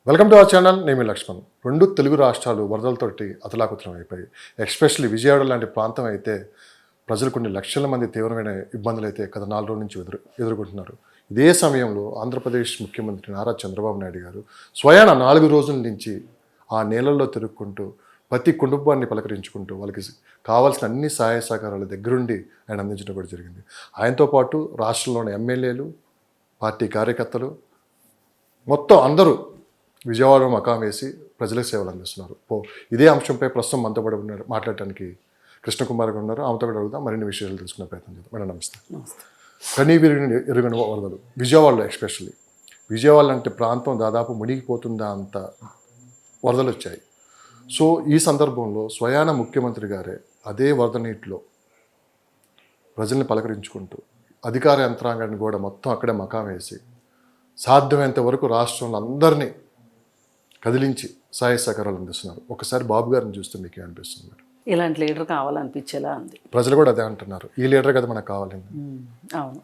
Welcome to our channel. నేను మీ లక్ష్మణ్. రెండు తెలుగు రాష్ట్రాలు వరదలతోటి అతలాకుతలం అయిపోయి, ఎస్పెషల్లీ విజయవాడ లాంటి ప్రాంతం అయితే ప్రజలు కొన్ని లక్షల మంది తీవ్రమైన ఇబ్బందులు అయితే గత 4 రోజుల నుంచి ఎదుర్కొంటున్నారు. ఇదే సమయంలో ఆంధ్రప్రదేశ్ ముఖ్యమంత్రి నారా చంద్రబాబు నాయుడు గారు స్వయాన 4 రోజుల నుంచి ఆ నేలల్లో తిరుగుకుంటూ ప్రతి కుటుంబాన్ని పలకరించుకుంటూ వాళ్ళకి కావాల్సిన అన్ని సహాయ సహకారాల దగ్గరుండి ఆయన అందించడం కూడా జరిగింది. ఆయనతో పాటు రాష్ట్రంలోని ఎమ్మెల్యేలు, పార్టీ కార్యకర్తలు మొత్తం అందరూ విజయవాడలో మకాం వేసి ప్రజలకు సేవలు అందిస్తున్నారు. ఇదే అంశంపై ప్రస్తుతం మనతో పాటు మాట్లాడటానికి కృష్ణకుమార్ గారు ఉన్నారు. ఆమెతో కూడా అడుగుదాం, మరిన్ని విషయాలు తెలుసుకునే ప్రయత్నం చేద్దాం. మేడం నమస్తే. కనీ ఎరుగని వరదలు విజయవాడలో, ఎస్పెషల్లీ విజయవాడ లాంటి ప్రాంతం దాదాపు మునిగిపోతుందా అంత వరదలు వచ్చాయి. సో ఈ సందర్భంలో స్వయాన ముఖ్యమంత్రి గారే అదే వరద నీటిలో ప్రజల్ని పలకరించుకుంటూ అధికార యంత్రాంగాన్ని కూడా మొత్తం అక్కడే మకాం వేసి సాధ్యమైనంత వరకు రాష్ట్రంలో అందరినీ కదిలించి సహాయ సహకారాలు అందిస్తున్నారు. ఒకసారి బాబు గారిని చూస్తే మీకు ఏమనిపిస్తుంది మేడం? ఇలాంటి లీడర్ కావాలనిపించేలా ఉంది. ప్రజలు కూడా అదే అంటున్నారు, ఈ లీడర్ కదా మనకు కావాలండి. అవును,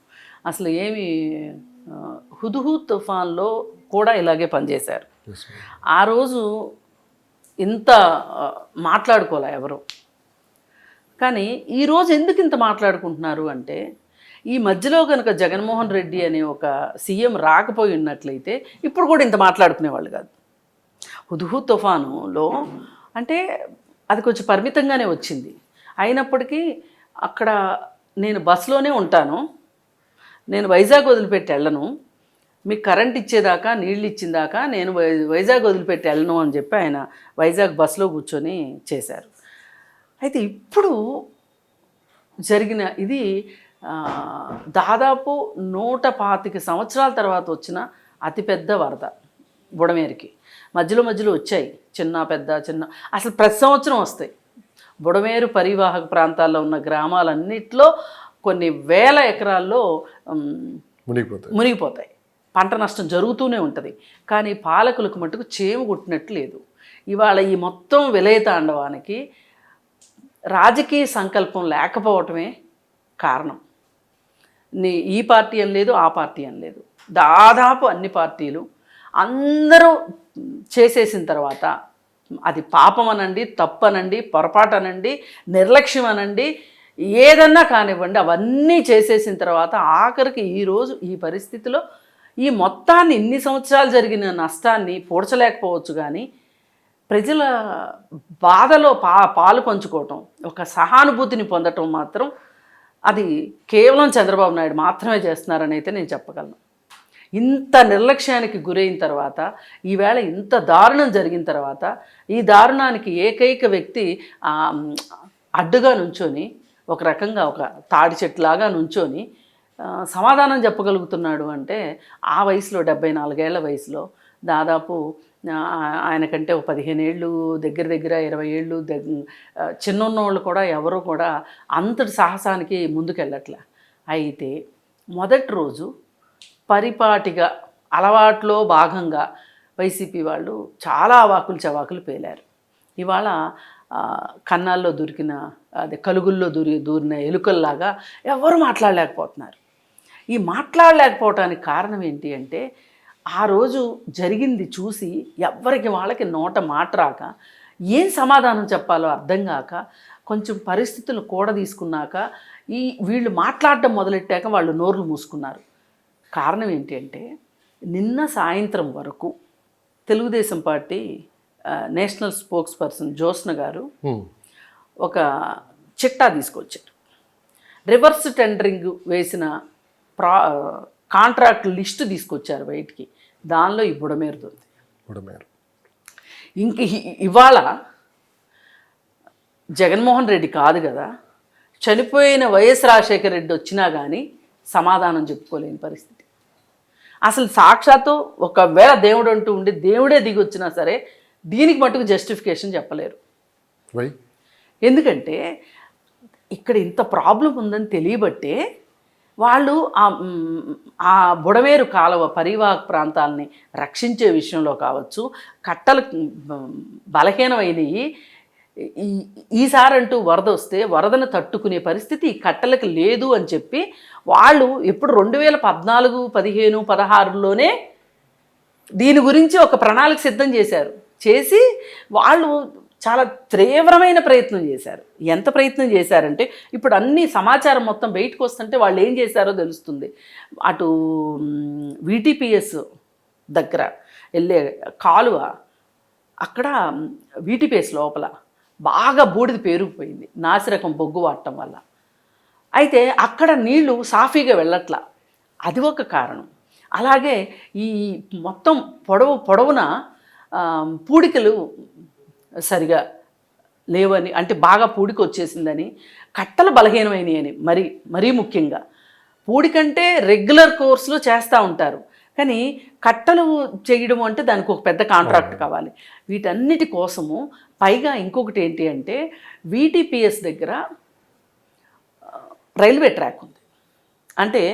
అసలు ఏమి హుదుహు తుఫాన్లో కూడా ఇలాగే పనిచేశారు. ఆ రోజు ఇంత మాట్లాడుకోలే ఎవరు, కానీ ఈరోజు ఎందుకు ఇంత మాట్లాడుకుంటున్నారు అంటే ఈ మధ్యలో కనుక జగన్మోహన్ రెడ్డి అనే ఒక సీఎం రాకపోయి ఉన్నట్లయితే ఇప్పుడు కూడా ఇంత మాట్లాడుకునేవాళ్ళు కాదు. హుదుహు తుఫానులో అంటే అది కొంచెం పరిమితంగానే వచ్చింది. అయినప్పటికీ అక్కడ నేను బస్సులోనే ఉంటాను, నేను వైజాగ్ వదిలిపెట్టి వెళ్ళను, మీకు కరెంట్ ఇచ్చేదాకా నీళ్ళు ఇచ్చిందాకా నేను వైజాగ్ వదిలిపెట్టి వెళ్ళను అని చెప్పి ఆయన వైజాగ్ బస్సులో కూర్చొని చేశారు. అయితే ఇప్పుడు జరిగిన ఇది దాదాపు 125 సంవత్సరాల తర్వాత వచ్చిన అతిపెద్ద వరద. బుడమేరుకి మధ్యలో వచ్చాయి చిన్న పెద్ద అసలు ప్రతి సంవత్సరం వస్తాయి. బుడమేరు పరివాహక ప్రాంతాల్లో ఉన్న గ్రామాలన్నింటిలో కొన్ని వేల ఎకరాల్లో మునిగిపోతాయి. పంట నష్టం జరుగుతూనే ఉంటుంది. కానీ పాలకులకు మటుకు చేము కుట్టినట్టు లేదు. ఇవాళ ఈ మొత్తం విలయతాండవానికి రాజకీయ సంకల్పం లేకపోవటమే కారణం. ఈ పార్టీ అని లేదు, ఆ పార్టీ అని లేదు, దాదాపు అన్ని పార్టీలు అందరూ చేసేసిన తర్వాత అది పాపం అనండి, తప్పనండి, పొరపాటు అనండి, నిర్లక్ష్యం అనండి, ఏదన్నా కానివ్వండి, అవన్నీ చేసేసిన తర్వాత ఆఖరికి ఈరోజు ఈ పరిస్థితిలో ఈ మొత్తాన్ని ఇన్ని సంవత్సరాలు జరిగిన నష్టాన్ని పూడ్చలేకపోవచ్చు. కానీ ప్రజల బాధలో పాలు పంచుకోవటం, ఒక సహానుభూతిని పొందటం మాత్రం అది కేవలం చంద్రబాబు నాయుడు మాత్రమే చేస్తున్నారని అయితే నేను చెప్పగలను. ఇంత నిర్లక్ష్యానికి గురైన తర్వాత, ఈవేళ ఇంత దారుణం జరిగిన తర్వాత, ఈ దారుణానికి ఏకైక వ్యక్తి అడ్డుగా నుంచొని ఒక రకంగా ఒక తాడి చెట్టులాగా నుంచొని సమాధానం చెప్పగలుగుతున్నాడు అంటే ఆ వయసులో 74 ఏళ్ల వయసులో దాదాపు ఆయనకంటే ఒక 15 ఏళ్ళు దగ్గర 20 ఏళ్ళు చిన్నోళ్ళు కూడా ఎవరు కూడా అంతటి సాహసానికి ముందుకెళ్ళట్లే. అయితే మొదటి రోజు పరిపాటిగా అలవాట్లో భాగంగా వైసీపీ వాళ్ళు చాలా అవాకులు చవాకులు పేలారు. ఇవాళ కన్నాల్లో దొరికిన అదే కలుగుల్లో దూరిన ఎలుకల్లాగా ఎవరు మాట్లాడలేకపోతున్నారు. ఈ మాట్లాడలేకపోవటానికి కారణం ఏంటి అంటే ఆ రోజు జరిగింది చూసి ఎవ్వరికి వాళ్ళకి నోట మాట రాక, ఏం సమాధానం చెప్పాలో అర్థం కాక, కొంచెం పరిస్థితులు కూడ తీసుకున్నాక వీళ్ళు మాట్లాడటం మొదలెట్టాక వాళ్ళు నోర్లు మూసుకున్నారు. కారణం ఏంటి అంటే నిన్న సాయంత్రం వరకు Telugu Desam party national spokes person Jyotsna గారు ఒక చిట్టా తీసుకొచ్చారు. రివర్స్ టెండరింగ్ వేసిన కాంట్రాక్ట్ లిస్టు తీసుకొచ్చారు బయటికి. దానిలో ఈ బుడమేరు. ఇంక ఇవాళ జగన్మోహన్ రెడ్డి కాదు కదా, చనిపోయిన వైఎస్ రాజశేఖర రెడ్డి వచ్చినా కానీ సమాధానం చెప్పుకోలేని పరిస్థితి. అసలు సాక్షాత్తు ఒకవేళ దేవుడు అంటూ ఉండి దేవుడే దిగి వచ్చినా సరే దీనికి మటుకు జస్టిఫికేషన్ చెప్పలేరు. ఎందుకంటే ఇక్కడ ఇంత ప్రాబ్లం ఉందని తెలియబట్టే వాళ్ళు ఆ బుడమేరు కాలువ పరివాహక ప్రాంతాలని రక్షించే విషయంలో కావచ్చు, కట్టలు బలహీనమైనవి, ఈసారంటూ వరద వస్తే వరదను తట్టుకునే పరిస్థితి ఈ కట్టలకు లేదు అని చెప్పి వాళ్ళు ఎప్పుడు 2014, 15, 16లోనే దీని గురించి ఒక ప్రణాళిక సిద్ధం చేశారు. చేసి వాళ్ళు చాలా తీవ్రమైన ప్రయత్నం చేశారు. ఎంత ప్రయత్నం చేశారంటే ఇప్పుడు అన్ని సమాచారం మొత్తం బయటకు వస్తుంటే వాళ్ళు ఏం చేశారో తెలుస్తుంది. అటు వీటీపీఎస్ దగ్గర వెళ్ళే కాలువ, అక్కడ వీటీపీఎస్ లోపల బాగా బూడిద పేరుకుపోయింది నాసిరకం బొగ్గు వాడటం వల్ల. అయితే అక్కడ నీళ్లు సాఫీగా వెళ్ళట్లా, అది ఒక కారణం. అలాగే ఈ మొత్తం పొడవున పూడికలు సరిగా లేవని, అంటే బాగా పూడిక వచ్చేసిందని, కట్టలు బలహీనమైనవి అని, మరీ ముఖ్యంగా పూడికంటే రెగ్యులర్ కోర్సులో చేస్తూ ఉంటారు, కానీ కట్టలు చేయడం అంటే దానికి ఒక పెద్ద కాంట్రాక్ట్ కావాలి. వీటన్నిటి కోసము పైగా ఇంకొకటి ఏంటి అంటే వీటీపీఎస్ దగ్గర రైల్వే ట్రాక్ ఉంది. అంటే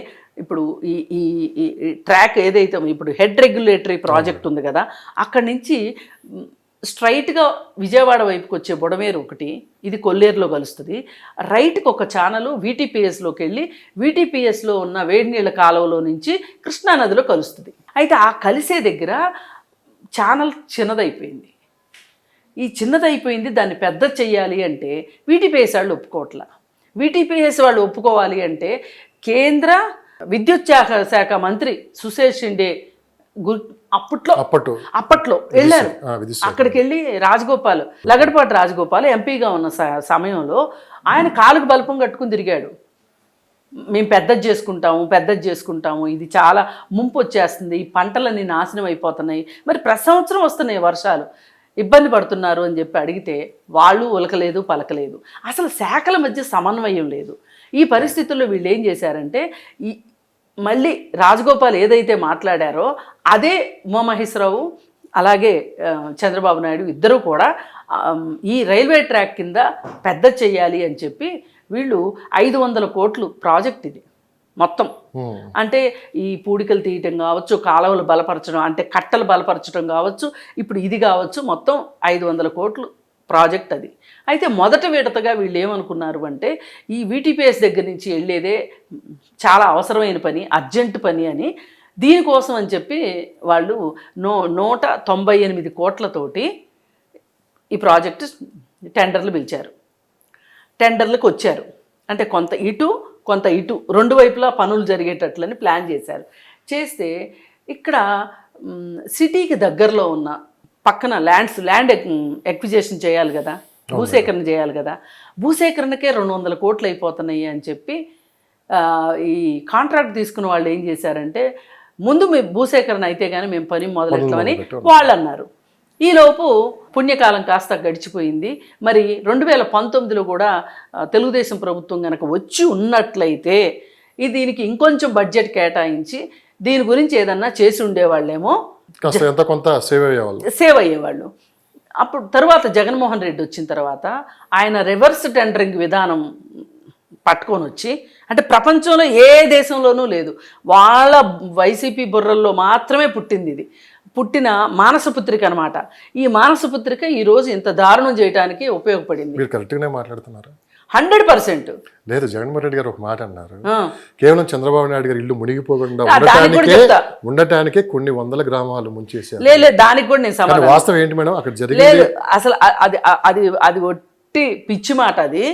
ఇప్పుడు ఈ ట్రాక్ ఏదైతే ఇప్పుడు హెడ్ రెగ్యులేటరీ ప్రాజెక్ట్ ఉంది కదా, అక్కడి నుంచి స్ట్రైట్గా విజయవాడ వైపుకి వచ్చే బుడమేరు ఒకటి, ఇది కొల్లేరులో కలుస్తుంది. రైట్కి ఒక ఛానలు వీటీపీఎస్లోకి వెళ్ళి వీటీపీఎస్లో ఉన్న వేడి నీళ్ళ కాలువలో నుంచి కృష్ణానదిలో కలుస్తుంది. అయితే ఆ కలిసే దగ్గర ఛానల్ చిన్నదైపోయింది. ఈ చిన్నదైపోయింది, దాన్ని పెద్ద చెయ్యాలి అంటే వీటీపీఎస్ వాళ్ళు ఒప్పుకోవట్లా. వీటీపీఎస్ వాళ్ళు ఒప్పుకోవాలి అంటే కేంద్ర విద్యుత్ శాఖ మంత్రి సుశేష్ షిండే అప్పట్లో వెళ్ళారు. అక్కడికి వెళ్ళి లగడపాటి రాజగోపాల్ ఎంపీగా ఉన్న సమయంలో ఆయన కాలుకు బల్పం కట్టుకుని తిరిగాడు. మేము పెద్దది చేసుకుంటాము, ఇది చాలా ముంపు వచ్చేస్తుంది, ఈ పంటలన్నీ నాశనం అయిపోతున్నాయి, మరి ప్రతి సంవత్సరం వస్తున్నాయి వర్షాలు, ఇబ్బంది పడుతున్నారు అని చెప్పి అడిగితే వాళ్ళు ఉలకలేదు పలకలేదు. అసలు శాఖల మధ్య సమన్వయం లేదు. ఈ పరిస్థితుల్లో వీళ్ళు ఏం చేశారంటే మళ్ళీ రాజగోపాల్ ఏదైతే మాట్లాడారో అదే ఉమామహేశ్వరరావు అలాగే చంద్రబాబు నాయుడు ఇద్దరూ కూడా ఈ రైల్వే ట్రాక్ కింద పెద్ద చెయ్యాలి అని చెప్పి వీళ్ళు 500 కోట్లు ప్రాజెక్ట్ ఇది మొత్తం. అంటే ఈ పూడికలు తీయటం కావచ్చు, కాలువలు బలపరచడం అంటే కట్టలు బలపరచడం కావచ్చు, ఇప్పుడు ఇది కావచ్చు, మొత్తం 500 కోట్లు ప్రాజెక్ట్ అది. అయితే మొదట విడతగా వీళ్ళు ఏమనుకున్నారు అంటే ఈ వీటీపీఎస్ దగ్గర నుంచి వెళ్ళేదే చాలా అవసరమైన పని, అర్జెంటు పని అని, దీనికోసం అని చెప్పి వాళ్ళు 198 కోట్లతోటి ఈ ప్రాజెక్టు టెండర్లు పిలిచారు. టెండర్లకు వచ్చారు. అంటే కొంత ఇటు రెండు వైపులా పనులు జరిగేటట్లని ప్లాన్ చేశారు. చేస్తే ఇక్కడ సిటీకి దగ్గరలో ఉన్న పక్కన ల్యాండ్ ఎక్విజిషన్ చేయాలి కదా, భూసేకరణ చేయాలి కదా, భూసేకరణకే 200 కోట్లు అయిపోతున్నాయి అని చెప్పి ఈ కాంట్రాక్ట్ తీసుకున్న వాళ్ళు ఏం చేశారంటే ముందు మీ భూసేకరణ అయితే కానీ మేము పని మొదలెట్టామని వాళ్ళు అన్నారు. ఈలోపు పుణ్యకాలం కాస్త గడిచిపోయింది. మరి 2019లో కూడా తెలుగుదేశం ప్రభుత్వం కనుక వచ్చి ఉన్నట్లయితే దీనికి ఇంకొంచెం బడ్జెట్ కేటాయించి దీని గురించి ఏదన్నా చేసి ఉండేవాళ్ళేమో, కొంత సేవ్ అయ్యేవాళ్ళు. అప్పుడు తర్వాత జగన్మోహన్ రెడ్డి వచ్చిన తర్వాత ఆయన రివర్స్ టెండరింగ్ విధానం పట్టుకొని వచ్చి, అంటే ప్రపంచంలో ఏ దేశంలోనూ లేదు, వాళ్ళ వైసీపీ బుర్రల్లో మాత్రమే పుట్టింది ఇది, పుట్టిన మానసపుత్రిక అనమాట. ఈ మానసపుత్రిక ఈరోజు ఇంత దారుణం చేయడానికి ఉపయోగపడింది. మీరు కరెక్ట్గానే మాట్లాడుతున్నారు. 100% లేదు. జగన్మోహన్ రెడ్డి గారు ఒక మాట అన్నారు, కేవలం చంద్రబాబు నాయుడు గారు ఇల్లు మునిగిపోకుండా ఉండటానికే కొన్ని వందల గ్రామాలు ముంచేసారు. లేదు, దానికి కూడా నేను సమాధానం. వాస్తవం ఏంటి మేడం అక్కడ జరిగింది? అసలు అది ఒట్టి పిచ్చి మాట. అది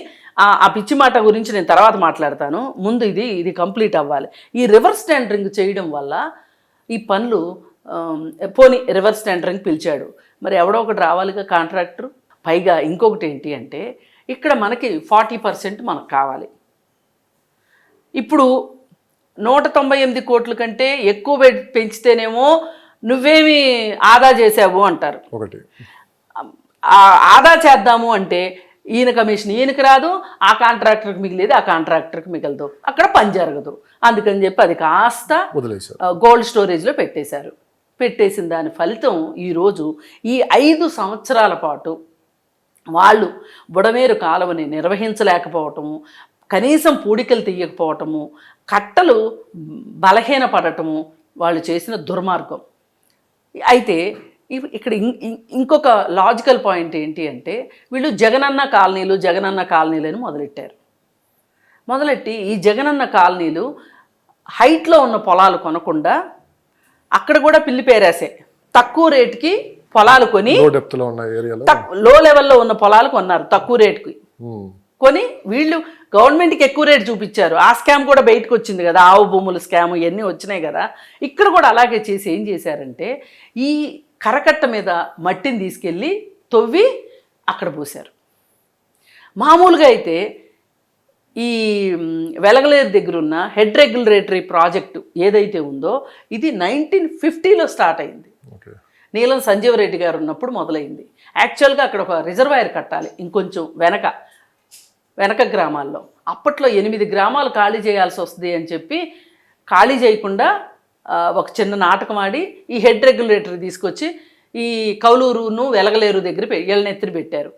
ఆ పిచ్చి మాట గురించి నేను తర్వాత మాట్లాడతాను. ముందు ఇది కంప్లీట్ అవ్వాలి. ఈ రివర్స్ టెండరింగ్ చేయడం వల్ల ఈ పనులు పోనీ రివర్స్ టెండరింగ్ పిలిచాడు, మరి ఎవడో ఒకటి రావాలిగా కాంట్రాక్టర్. పైగా ఇంకొకటి ఏంటి అంటే ఇక్కడ మనకి 40% మనకు కావాలి. ఇప్పుడు 198 కోట్ల కంటే ఎక్కువ పెంచితేనేమో నువ్వేమి ఆదా చేసావు అంటారు. ఆదా చేద్దాము అంటే ఈయన కమిషన్ ఈయనకి రాదు, ఆ కాంట్రాక్టర్కి మిగిలేదు, ఆ కాంట్రాక్టర్కి మిగలదు, అక్కడ పని జరగదు. అందుకని చెప్పి అది కాస్త గోల్డ్ స్టోరేజ్లో పెట్టేశారు. పెట్టేసిన దాని ఫలితం ఈరోజు ఈ 5 సంవత్సరాల పాటు వాళ్ళు బుడమేరు కాలువని నిర్వహించలేకపోవటము, కనీసం పూడికలు తీయకపోవటము, కట్టలు బలహీనపడటము వాళ్ళు చేసిన దుర్మార్గం. అయితే ఇక్కడ ఇంకొక లాజికల్ పాయింట్ ఏంటి అంటే వీళ్ళు జగనన్న కాలనీలు అని మొదలెట్టి ఈ జగనన్న కాలనీలు హైట్లో ఉన్న పొలాలు కొనకుండా అక్కడ కూడా పిల్లి పేరేసే తక్కువ రేటుకి పొలాలు కొని లో డెప్త్ లో ఉన్న ఏరియాలో లో లెవెల్లో ఉన్న పొలాలు కొన్నారు తక్కువ రేటుకి. కొని వీళ్ళు గవర్నమెంట్కి ఎక్కువ రేటు చూపించారు. ఆ స్కామ్ కూడా బయటకు వచ్చింది కదా, ఆవు భూముల స్కామ్ ఇవన్నీ వచ్చినాయి కదా. ఇక్కడ కూడా అలాగే చేసి ఏం చేశారంటే ఈ కరకట్ట మీద మట్టిని తీసుకెళ్ళి తవ్వి అక్కడ పోశారు. మామూలుగా అయితే ఈ వెలగలేరు దగ్గర ఉన్న హెడ్ రెగ్యులేటరీ ప్రాజెక్టు ఏదైతే ఉందో ఇది 1950లో స్టార్ట్ అయింది. నీలం సంజీవరెడ్డి గారు ఉన్నప్పుడు మొదలైంది. యాక్చువల్గా అక్కడ ఒక రిజర్వాయర్ కట్టాలి ఇంకొంచెం వెనక గ్రామాల్లో. అప్పట్లో 8 గ్రామాలు ఖాళీ చేయాల్సి వస్తుంది అని చెప్పి ఖాళీ చేయకుండా ఒక చిన్న నాటకం ఆడి ఈ హెడ్ రెగ్యులేటరీ తీసుకొచ్చి ఈ కౌలూరును వెలగలేరు దగ్గర ఎళ్ళనెత్తిని పెట్టారు.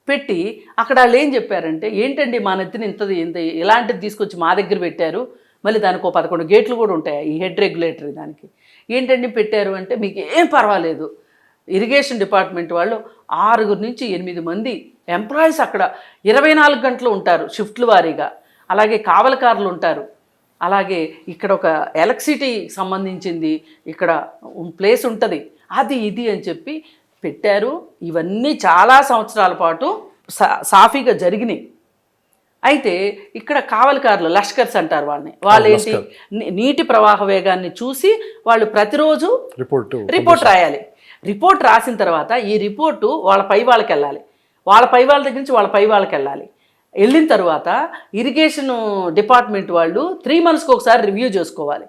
పెట్టి అక్కడ వాళ్ళు ఏం చెప్పారంటే, ఏంటండి మా నెత్తిని ఇంత ఇలాంటిది తీసుకొచ్చి మా దగ్గర పెట్టారు, మళ్ళీ దానికి 11 గేట్లు కూడా ఉంటాయి ఈ హెడ్ రెగ్యులేటరీ దానికి, ఏంటండి పెట్టారు అంటే, మీకు ఏం పర్వాలేదు, ఇరిగేషన్ డిపార్ట్మెంట్ వాళ్ళు 6 నుంచి 8 మంది ఎంప్లాయీస్ అక్కడ 24 గంటలు ఉంటారు షిఫ్ట్ల వారీగా. అలాగే కావలకారులు ఉంటారు. అలాగే ఇక్కడ ఒక ఎలక్ట్రిసిటీ సంబంధించింది ఇక్కడ ప్లేస్ ఉంటుంది, అది ఇది అని చెప్పి పెట్టారు. ఇవన్నీ చాలా సంవత్సరాల పాటు సాఫీగా జరిగినాయి. అయితే ఇక్కడ కావలకారులు లష్కర్స్ అంటారు వాళ్ళని. వాళ్ళు ఏంటి, నీటి ప్రవాహ వేగాన్ని చూసి వాళ్ళు ప్రతిరోజు రిపోర్ట్ రాయాలి. రిపోర్ట్ రాసిన తర్వాత ఈ రిపోర్టు వాళ్ళ పై వాళ్ళకి వెళ్ళాలి, వాళ్ళ పై వాళ్ళ దగ్గర నుంచి వాళ్ళ పై వాళ్ళకి వెళ్ళాలి. వెళ్ళిన తర్వాత ఇరిగేషన్ డిపార్ట్మెంట్ వాళ్ళు 3 monthsకి ఒకసారి రివ్యూ చేసుకోవాలి.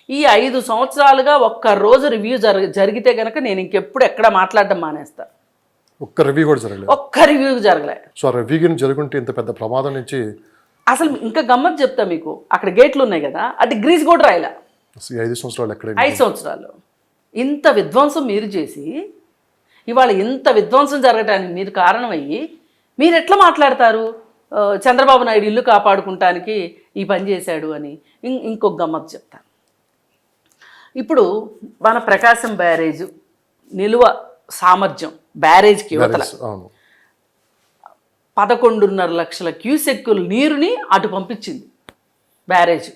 ఈ 5 సంవత్సరాలుగా ఒక్క రోజు రివ్యూ జరిగితే కనుక నేను ఇంకెప్పుడు ఎక్కడ మాట్లాడడం మానేస్తా. ఒక్క రివ్యూ కూడా జరగలేదు. ఒక్క రివ్యూ జరగలే. సో రివ్యూ జరుగుంటే ఇంత పెద్ద ప్రమాదం నుంచి అసలు ఇంకా గమ్మత్ చెప్తా మీకు. అక్కడ గేట్లు ఉన్నాయి కదా, అటు గ్రీజ్ కూడా రాయలా. 5 సంవత్సరాలు ఎక్కడ 5 సంవత్సరాలు ఇంత విధ్వంసం మీరు చేసి ఇవాళ ఇంత విధ్వంసం జరగడానికి మీరు కారణమయ్యి మీరు ఎట్లా మాట్లాడతారు చంద్రబాబు నాయుడు ఇల్లు కాపాడుకుంటానికి ఈ పని చేశాడు అని? ఇంకొక గమ్మత్ చెప్తాను. ఇప్పుడు మన ప్రకాశం బ్యారేజ్ నిలువ సామర్థ్యం బ్యారేజ్కి యువతల 11.5 లక్షల క్యూసెక్కుల నీరుని అటు పంపించింది బ్యారేజ్.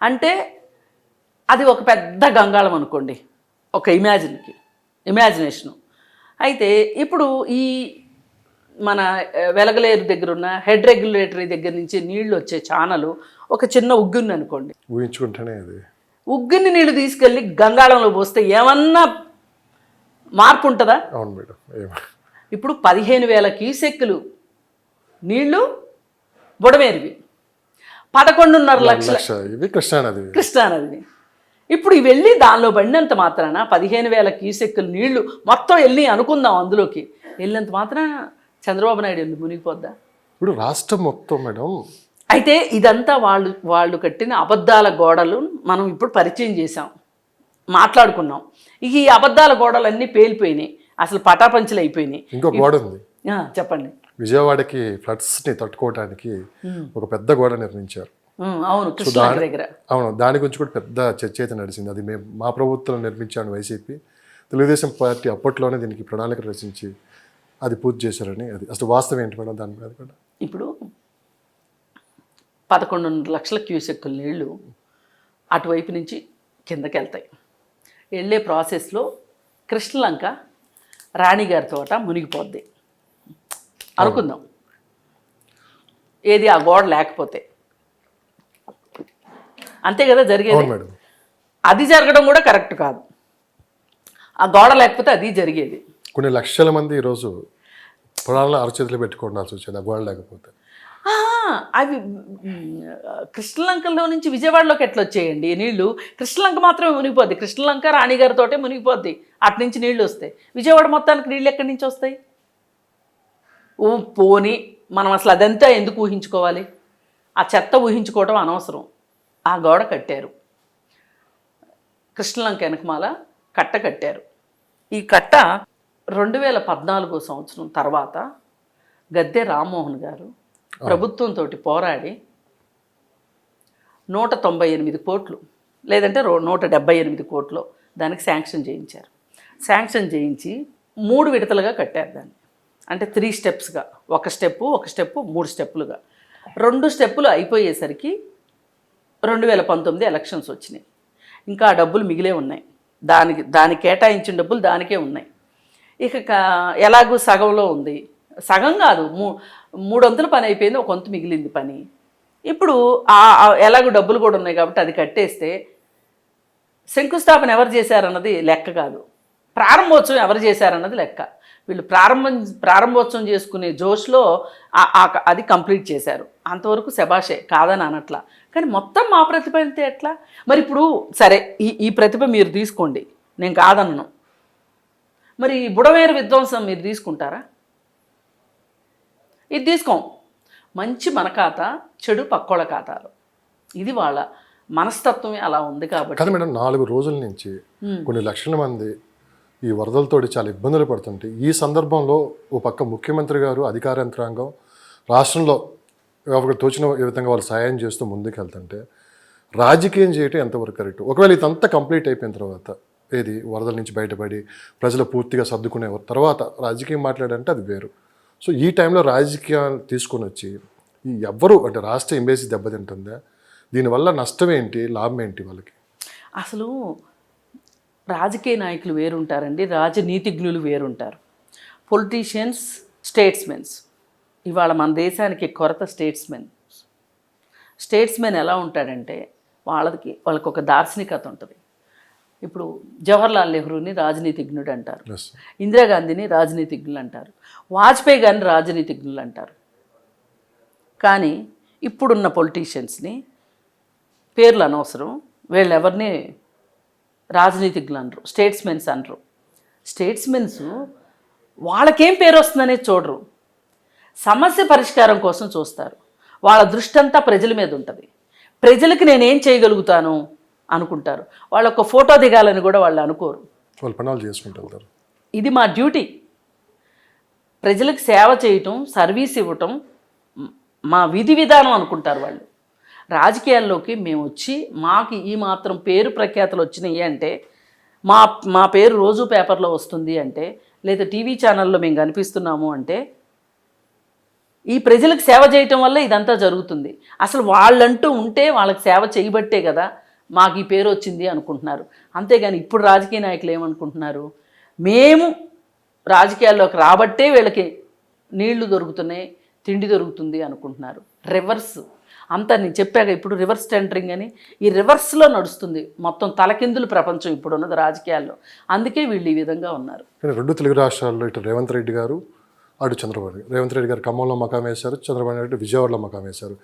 అంటే అది ఒక పెద్ద గంగాళం అనుకోండి, ఒక ఇమాజినేషను. అయితే ఇప్పుడు ఈ మన వెలగలేరు దగ్గర ఉన్న హెడ్ రెగ్యులేటరీ దగ్గర నుంచి నీళ్లు వచ్చే ఛానలు ఒక చిన్న ఉగ్గుని అనుకోండి, ఊహించుకుంటేనే అది ఉగ్గుని నీళ్లు తీసుకెళ్ళి గంగాళంలో పోస్తే ఏమన్నా మార్పు ఉంటుందా? అవును మేడం. ఇప్పుడు 15,000 క్యూసెక్కులు నీళ్లు బుడమేరివి, 11.5 లక్షల కృష్ణానది. ఇప్పుడు ఇవి వెళ్ళి దానిలో పడినంత మాత్రాన 15,000 క్యూసెక్కులు నీళ్లు మొత్తం వెళ్ళి అనుకుందాం, అందులోకి వెళ్ళినంత మాత్రాన చంద్రబాబు నాయుడు ఎందుకు మునిగిపోద్దా? ఇప్పుడు రాష్ట్రం మొత్తం మేడం. అయితే ఇదంతా వాళ్ళు కట్టిన అబద్ధాల గోడలు మనం ఇప్పుడు పరిచయం చేసాం, మాట్లాడుకున్నాం. ఈ అబద్ధాల గోడలన్నీ పేలిపోయినాయి, అసలు పటాపంచలు అయిపోయినాయి. ఇంకో గోడ ఉంది, చెప్పండి. విజయవాడకి ఫ్లడ్స్ని తట్టుకోవడానికి ఒక పెద్ద గోడ నిర్మించారు. అవును, కృష్ణా దగ్గర. అవును, దాని గురించి కూడా పెద్ద చర్చ అయితే నడిచింది. అది మా ప్రభుత్వం నిర్మించాను వైసీపీ, తెలుగుదేశం పార్టీ అప్పట్లోనే దీనికి ప్రణాళిక రచించి అది పూర్తి చేశారని. అది అసలు వాస్తవం ఏంటి మేడం దాని మీద కూడా? ఇప్పుడు 11.5 లక్షల క్యూసెక్కుల నీళ్లు అటువైపు నుంచి కిందకి వెళ్తాయి. వెళ్ళే ప్రాసెస్లో కృష్ణలంక రాణిగారి తోట మునిగిపోద్ది అనుకుందాం, ఏది ఆ గోడ లేకపోతే. అంతే కదా జరిగేది. అది జరగడం కూడా కరెక్ట్ కాదు, ఆ గోడ లేకపోతే అది జరిగేది. కొన్ని లక్షల మంది ఈరోజు పొలాలను అరచేతులు పెట్టుకోవాల్సి వచ్చేది ఆ గోడ లేకపోతే. అవి కృష్ణలంకలో నుంచి విజయవాడలోకి ఎట్లా వచ్చేయండి నీళ్లు? కృష్ణలంక మాత్రమే మునిగిపోద్ది, కృష్ణలంక రాణిగారితోటే మునిగిపోద్ది. అటు నుంచి నీళ్లు వస్తాయి, విజయవాడ మొత్తానికి నీళ్ళు ఎక్కడి నుంచి వస్తాయి? పోని మనం అసలు అదంతా ఎందుకు ఊహించుకోవాలి? ఆ చెత్త ఊహించుకోవడం అనవసరం. ఆ గోడ కట్టారు, కృష్ణలంక వెనకమాల కట్ట కట్టారు. ఈ కట్ట 2014 సంవత్సరం తర్వాత గద్దె రామ్మోహన్ గారు ప్రభుత్వంతో పోరాడి 198 కోట్లు లేదంటే 178 కోట్లు దానికి శాంక్షన్ చేయించారు. శాంక్షన్ చేయించి 3 విడతలుగా కట్టారు దాన్ని. అంటే 3 స్టెప్స్గా, ఒక స్టెప్పు 3 స్టెప్పులుగా. 2 స్టెప్పులు అయిపోయేసరికి 2019 ఎలక్షన్స్ వచ్చినాయి. ఇంకా ఆ డబ్బులు మిగిలే ఉన్నాయి. దానికి కేటాయించిన డబ్బులు దానికే ఉన్నాయి. ఇక ఎలాగూ సగంలో ఉంది, సగం కాదు, 3 వంతుల పని అయిపోయింది, ఒక వంతు మిగిలింది పని. ఇప్పుడు ఎలాగో డబ్బులు కూడా ఉన్నాయి కాబట్టి అది కట్టేస్తే శంకుస్థాపన ఎవరు చేశారన్నది లెక్క కాదు, ప్రారంభోత్సవం ఎవరు చేశారన్నది లెక్క. వీళ్ళు ప్రారంభోత్సవం చేసుకునే జోష్లో అది కంప్లీట్ చేశారు, అంతవరకు శబాషే, కాదని అనట్లా. కానీ మొత్తం మా ప్రతిభ అయితే ఎట్లా మరి? ఇప్పుడు సరే, ఈ ప్రతిభ మీరు తీసుకోండి, నేను కాదన్నాను. మరి బుడమేరు విధ్వంసం మీరు తీసుకుంటారా? ఇది తీసుకోం. మంచి మన ఖాతా, చెడు పక్కోళ్ళ ఖాతాలు. ఇది వాళ్ళ మనస్తత్వమే అలా ఉంది కాబట్టి. కదా మేడం, 4 రోజుల నుంచి కొన్ని లక్షల మంది ఈ వరదలతోటి చాలా ఇబ్బందులు పడుతుంటే, ఈ సందర్భంలో ఓ పక్క ముఖ్యమంత్రి గారు, అధికార యంత్రాంగం రాష్ట్రంలో ఒకరికి తోచిన విధంగా వాళ్ళు సాయం చేస్తూ ముందుకు వెళ్తుంటే, రాజకీయం చేయటం ఎంతవరకు కరెక్ట్? ఒకవేళ ఇదంతా కంప్లీట్ అయిపోయిన తర్వాత, ఏది వరదల నుంచి బయటపడి ప్రజలు పూర్తిగా సర్దుకునే తర్వాత రాజకీయం మాట్లాడంటే అది వేరు. సో ఈ టైంలో రాజకీయాలు తీసుకొని వచ్చి ఎవ్వరు అంటే రాష్ట్ర ఎంబేసీ దెబ్బతింటుందా? దీనివల్ల నష్టం ఏంటి, లాభం ఏంటి వాళ్ళకి? అసలు రాజకీయ నాయకులు వేరుంటారండి, రాజనీతిజ్ఞులు వేరుంటారు. పొలిటీషియన్స్, స్టేట్స్మెన్స్. ఇవాళ మన దేశానికి కొరత స్టేట్స్మెన్ ఎలా ఉంటాడంటే వాళ్ళకి ఒక దార్శనికత ఉంటుంది. ఇప్పుడు జవహర్లాల్ నెహ్రూని రాజనీతిజ్ఞుడు అంటారు, ఇందిరాగాంధీని రాజనీతిజ్ఞులు అంటారు, వాజ్పేయి గారిని రాజనీతిజ్ఞులు అంటారు. కానీ ఇప్పుడున్న పొలిటీషియన్స్ని పేర్లు అనవసరం, వీళ్ళు ఎవరిని రాజనీతిజ్ఞులు అనరు, స్టేట్స్మెన్స్ అనరు. స్టేట్స్మెన్స్ వాళ్ళకేం పేరు వస్తుందనేది చూడరు, సమస్య పరిష్కారం కోసం చూస్తారు. వాళ్ళ దృష్టి అంతా ప్రజల మీద ఉంటుంది. ప్రజలకి నేనేం చేయగలుగుతాను అనుకుంటారు. వాళ్ళ ఒక ఫోటో దిగాలని కూడా వాళ్ళు అనుకోరు, వాళ్ళు పనులు చేసుకుంటారు. ఇది మా డ్యూటీ, ప్రజలకు సేవ చేయటం, సర్వీస్ ఇవ్వటం మా విధి విధానం అనుకుంటారు వాళ్ళు. రాజకీయాల్లోకి మేము వచ్చి మాకు ఈ మాత్రం పేరు ప్రఖ్యాతలు వచ్చినాయి అంటే, మా పేరు రోజు పేపర్లో వస్తుంది అంటే, లేదా టీవీ ఛానల్లో మేము కనిపిస్తున్నాము అంటే, ఈ ప్రజలకు సేవ చేయటం వల్ల ఇదంతా జరుగుతుంది. అసలు వాళ్ళంటూ ఉంటే వాళ్ళకి సేవ చేయబట్టే కదా మాకు ఈ పేరు వచ్చింది అనుకుంటున్నారు. అంతేగాని ఇప్పుడు రాజకీయ నాయకులు ఏమనుకుంటున్నారు, మేము రాజకీయాల్లోకి రాబట్టే వీళ్ళకి నీళ్లు దొరుకుతున్నాయి, తిండి దొరుకుతుంది అనుకుంటున్నారు. రివర్స్ అంతా నేను చెప్పాక, ఇప్పుడు రివర్స్ టెండరింగ్ అని ఈ రివర్స్లో నడుస్తుంది మొత్తం తలకిందులు ప్రపంచం ఇప్పుడు ఉన్నది రాజకీయాల్లో. అందుకే వీళ్ళు ఈ విధంగా ఉన్నారు. కానీ 2 తెలుగు రాష్ట్రాల్లో ఇటు రేవంత్ రెడ్డి గారు, అటు చంద్రబాబు. రేవంత్ రెడ్డి గారు ఖమ్మంలో మకాం వేశారు, చంద్రబాబు నాయుడు విజయవాడలో మకాం వేశారు.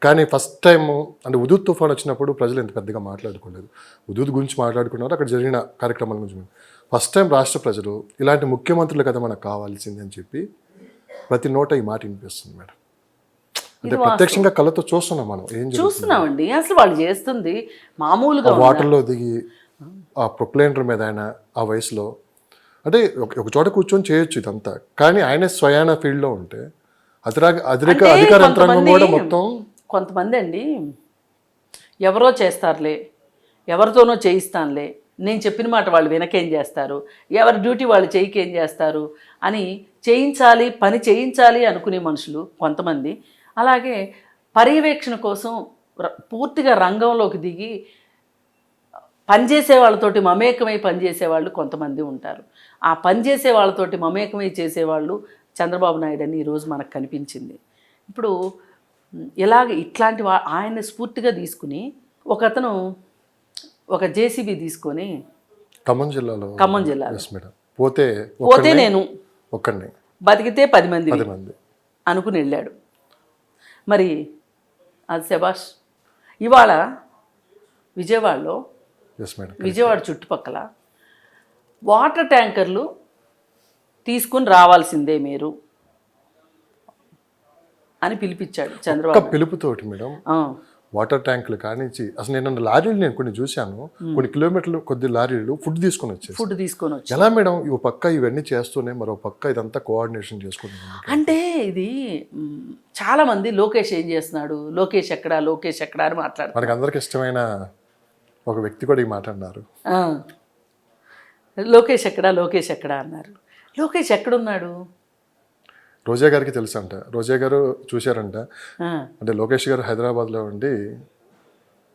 కానీ ఫస్ట్ టైం అంటే ఉదూద్ తుఫాన్ వచ్చినప్పుడు ప్రజలు ఇంత పెద్దగా మాట్లాడుకోలేదు. ఉదూద్ గురించి మాట్లాడుకున్నారు, అక్కడ జరిగిన కార్యక్రమాల గురించి. ఫస్ట్ టైం రాష్ట్ర ప్రజలు ఇలాంటి ముఖ్యమంత్రులు కదా మనకు కావాల్సింది అని చెప్పి ప్రతి నోట ఈ మాట వినిపిస్తుంది మేడం. అంటే ప్రత్యక్షంగా కళ్ళతో చూస్తున్నాం మనం, ఏం చూస్తున్నామండి. అసలు వాళ్ళు చేస్తుంది మామూలుగా వాటర్లో దిగి ఆ ప్రొక్లైనర్ మీద ఆయన ఆ వయసులో అంటే ఒక చోట కూర్చొని చేయొచ్చు ఇదంతా. కానీ ఆయన స్వయాన ఫీల్డ్లో ఉంటే అధికార యంత్రాంగం కూడా మొత్తం. కొంతమంది అండి ఎవరో చేస్తారులే, ఎవరితోనో చేయిస్తానులే, నేను చెప్పిన మాట వాళ్ళు వినకేం చేస్తారు, ఎవరి డ్యూటీ వాళ్ళు చేయకేం చేస్తారు అని పని చేయించాలి అనుకునే మనుషులు కొంతమంది. అలాగే పర్యవేక్షణ కోసం పూర్తిగా రంగంలోకి దిగి పనిచేసే వాళ్ళతోటి మమేకమై పనిచేసేవాళ్ళు కొంతమంది ఉంటారు. ఆ పనిచేసే వాళ్ళతోటి మమేకమై చేసేవాళ్ళు చంద్రబాబు నాయుడు అని ఈరోజు మనకు కనిపించింది. ఇప్పుడు ఇట్లాంటి ఆయన్ని స్ఫూర్తిగా తీసుకుని ఒకతను ఒక జేసీబీ తీసుకొని ఖమ్మం జిల్లాలో పోతే నేను ఒక్కడిని బతికితే 10 మంది అనుకుని వెళ్ళాడు. మరి అది శబాష్. ఇవాళ విజయవాడ చుట్టుపక్కల వాటర్ ట్యాంకర్లు తీసుకుని రావాల్సిందే మీరు అని పిలిపించాడు చంద్రబాబు. పిలుపుతోటి మేడం వాటర్ ట్యాంకులు కానించి అసలు నేను కొన్ని చూశాను, కొన్ని కిలోమీటర్లు కొద్ది లారీలు ఫుడ్ తీసుకొని వచ్చి ఎలా మేడం ఈ పక్క ఇవన్నీ చేస్తూనే మరో పక్క ఇదంతా కోఆర్డినేషన్ చేసుకుంటున్నాను అంటే ఇది చాలా మంది లోకేష్ ఏం చేస్తున్నాడు, లోకేష్ ఎక్కడా అని మాట్లాడుతున్నారు. మనకి అందరికి ఇష్టమైన ఒక వ్యక్తి కూడా ఈ మాట అన్నారు, లోకేష్ ఎక్కడా అన్నారు. లోకేష్ ఎక్కడున్నాడు? రోజా గారికి తెలుసు అంట, రోజా గారు చూశారంట. అంటే లోకేష్ గారు హైదరాబాద్లో ఉండి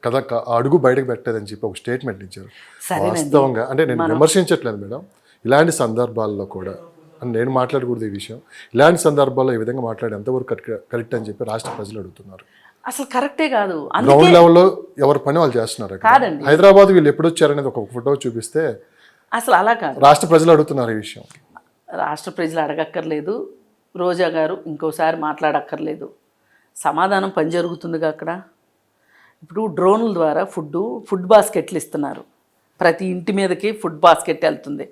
ఆ అడుగు బయటకు పెట్టలేదని చెప్పి ఒక స్టేట్మెంట్ ఇచ్చారు. సరేనండి. వాస్తవంగా అంటే నేను విమర్శించట్లేదు మేడం, ఇలాంటి సందర్భాల్లో కూడా అని నేను మాట్లాడకూడదు ఈ విషయం. ఇలాంటి సందర్భాల్లో ఈ విధంగా మాట్లాడే ఎంతవరకు కరెక్ట్ అని చెప్పి రాష్ట్ర ప్రజలు అడుగుతున్నారు. అసలు కరెక్టే కాదు. గ్రౌండ్ లెవెల్లో ఎవరి పని వాళ్ళు చేస్తున్నారు. కాదండి. హైదరాబాద్ వీళ్ళు ఎప్పుడు వచ్చారనేది ఒక ఫోటో చూపిస్తే అసలు అలా కాదు. రాష్ట్ర ప్రజలు అడుగుతున్నారు ఈ విషయం. రాష్ట్ర ప్రజలు అడగక్కర్లేదు, రోజా గారు ఇంకోసారి మాట్లాడక్కర్లేదు. సమాధానం పని జరుగుతుందిగా అక్కడ. ఇప్పుడు డ్రోన్ల ద్వారా ఫుడ్ బాస్కెట్లు ఇస్తున్నారు. ప్రతి ఇంటి మీదకి ఫుడ్ బాస్కెట్ వెళ్తుంది.